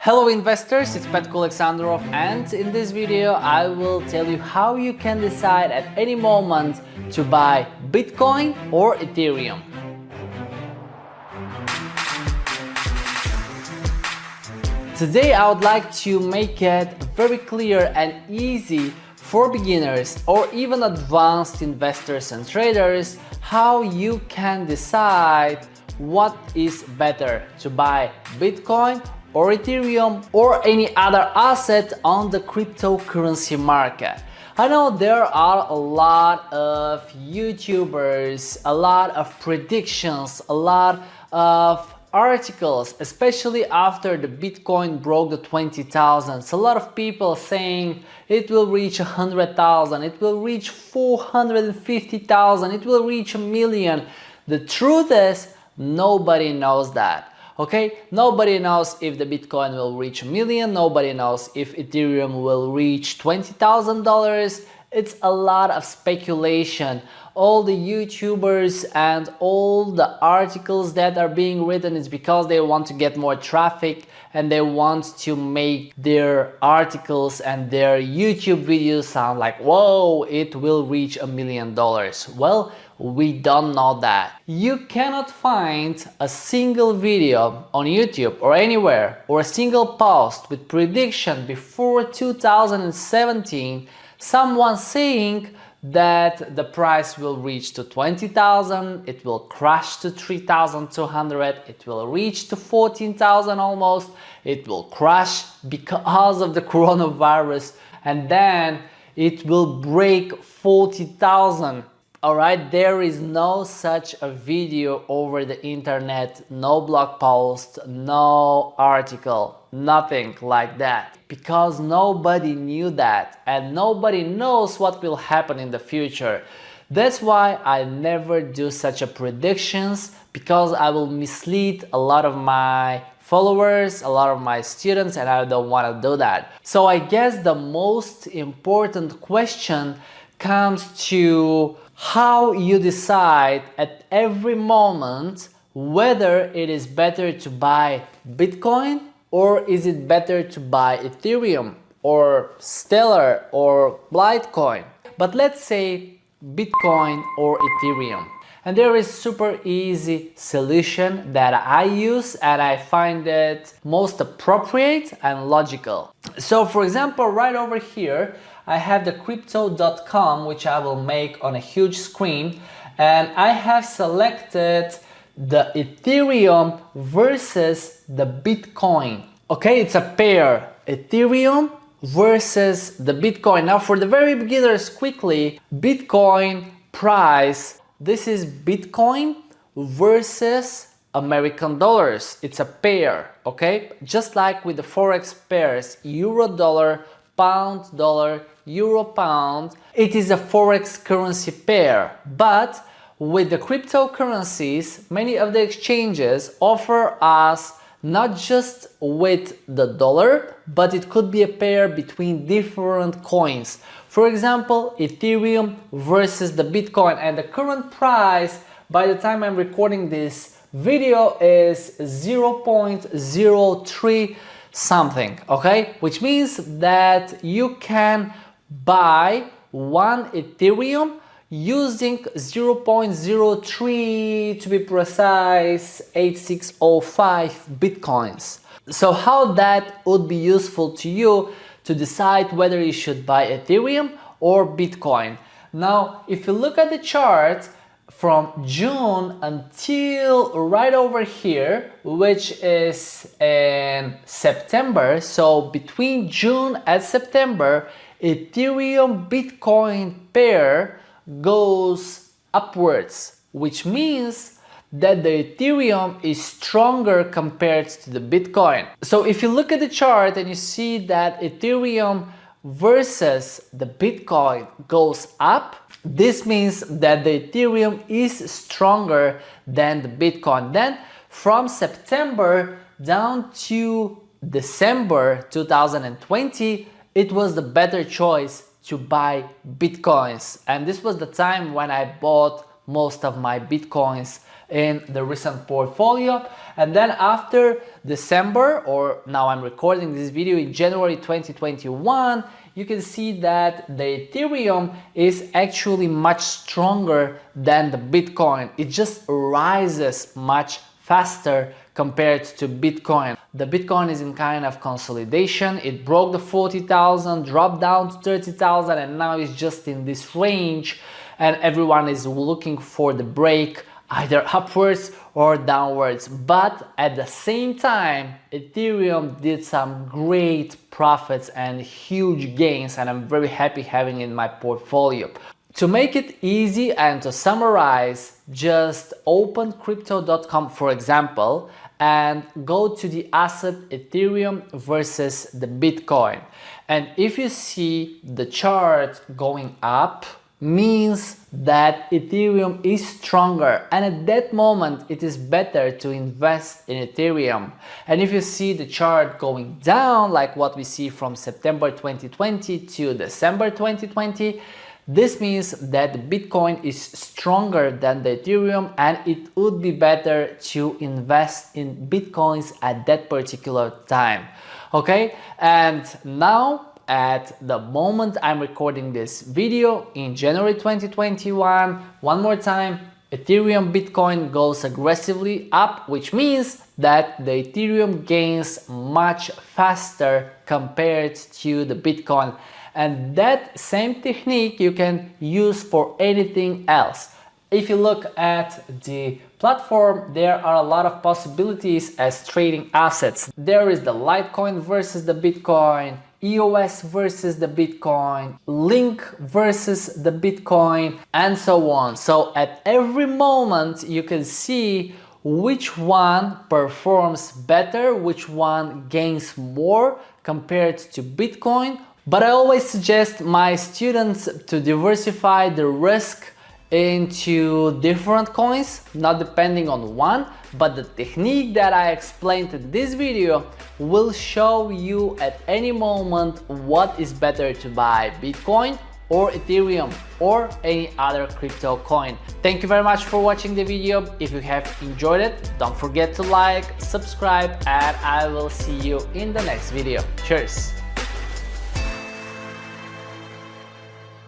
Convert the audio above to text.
Hello investors, it's Petko Aleksandrov, and in this video I will tell you how you can decide at any moment to buy Bitcoin or Ethereum. Today I would like to make it very clear and easy for beginners or even advanced investors and traders how you can decide what is better, to buy Bitcoin or Ethereum or any other asset on the cryptocurrency market. I know there are a lot of YouTubers, a lot of predictions, a lot of articles, especially after the Bitcoin broke the 20,000. A lot of people saying it will reach 100,000, it will reach 450,000, it will reach a million. The truth is, nobody knows that. Okay, nobody knows if the Bitcoin will reach a million, nobody knows if Ethereum will reach $20,000. It's a lot of speculation. All the YouTubers and all the articles that are being written is because they want to get more traffic and they want to make their articles and their YouTube videos sound like, whoa, it will reach $1 million. Well, we don't know that. You cannot find a single video on YouTube or anywhere or a single post with prediction before 2017 someone saying that the price will reach to 20,000, it will crash to 3,200, it will reach to 14,000 almost, it will crash because of the coronavirus, and then it will break 40,000. Alright, there is no such a video over the internet, no blog post, no article, nothing like that. Because nobody knew that and nobody knows what will happen in the future. That's why I never do such a predictions, because I will mislead a lot of my followers, a lot of my students, and I don't want to do that. So I guess the most important question comes to how you decide at every moment whether it is better to buy Bitcoin or is it better to buy Ethereum or Stellar or Litecoin. But let's say Bitcoin or Ethereum. And there is super easy solution that I use and I find it most appropriate and logical. So for example, right over here, I have the crypto.com, which I will make on a huge screen, and I have selected the Ethereum versus the Bitcoin. Okay, it's a pair, Ethereum versus the Bitcoin. Now for the very beginners, quickly, Bitcoin price, this is Bitcoin versus American dollars. It's a pair, okay? Just like with the Forex pairs, euro dollar, pound dollar, euro pound, it is a Forex currency pair. But with the cryptocurrencies, many of the exchanges offer us not just with the dollar, but it could be a pair between different coins. For example, Ethereum versus the Bitcoin, and the current price by the time I'm recording this video is 0.03 something, okay? Which means that you can buy one Ethereum using 0.03, to be precise, 8605 Bitcoins. So how that would be useful to you to decide whether you should buy Ethereum or Bitcoin. Now, if you look at the chart from June until right over here, which is in September, so between June and September, Ethereum Bitcoin pair goes upwards, which means that the Ethereum is stronger compared to the Bitcoin. So if you look at the chart and you see that Ethereum versus the Bitcoin goes up, this means that the Ethereum is stronger than the Bitcoin. Then from September down to December 2020, it was the better choice to buy Bitcoins. And this was the time when I bought most of my Bitcoins in the recent portfolio. And then after December, or now I'm recording this video in January 2021, you can see that the Ethereum is actually much stronger than the Bitcoin. It just rises much faster compared to Bitcoin. The Bitcoin is in kind of consolidation. It broke the 40,000, dropped down to 30,000, and now it's just in this range, and everyone is looking for the break either upwards or downwards. But at the same time, Ethereum did some great profits and huge gains, and I'm very happy having it in my portfolio. To make it easy and to summarize, just open crypto.com, for example, and go to the asset Ethereum versus the Bitcoin. And if you see the chart going up, means that Ethereum is stronger, and at that moment it is better to invest in Ethereum. And if you see the chart going down, like what we see from September 2020 to December 2020, this means that the Bitcoin is stronger than the Ethereum, and it would be better to invest in Bitcoins at that particular time. Okay, and now at the moment I'm recording this video in January 2021, one more time, Ethereum Bitcoin goes aggressively up, which means that the Ethereum gains much faster compared to the Bitcoin. And that same technique you can use for anything else. If you look at the platform, there are a lot of possibilities as trading assets. There is the Litecoin versus the Bitcoin, EOS versus the Bitcoin, Link versus the Bitcoin, and so on. So at every moment you can see which one performs better, which one gains more compared to Bitcoin. But I always suggest my students to diversify the risk into different coins, not depending on one, but the technique that I explained in this video will show you at any moment what is better to buy, Bitcoin or Ethereum or any other crypto coin. Thank you very much for watching the video. If you have enjoyed it, don't forget to like, subscribe, and I will see you in the next video. Cheers!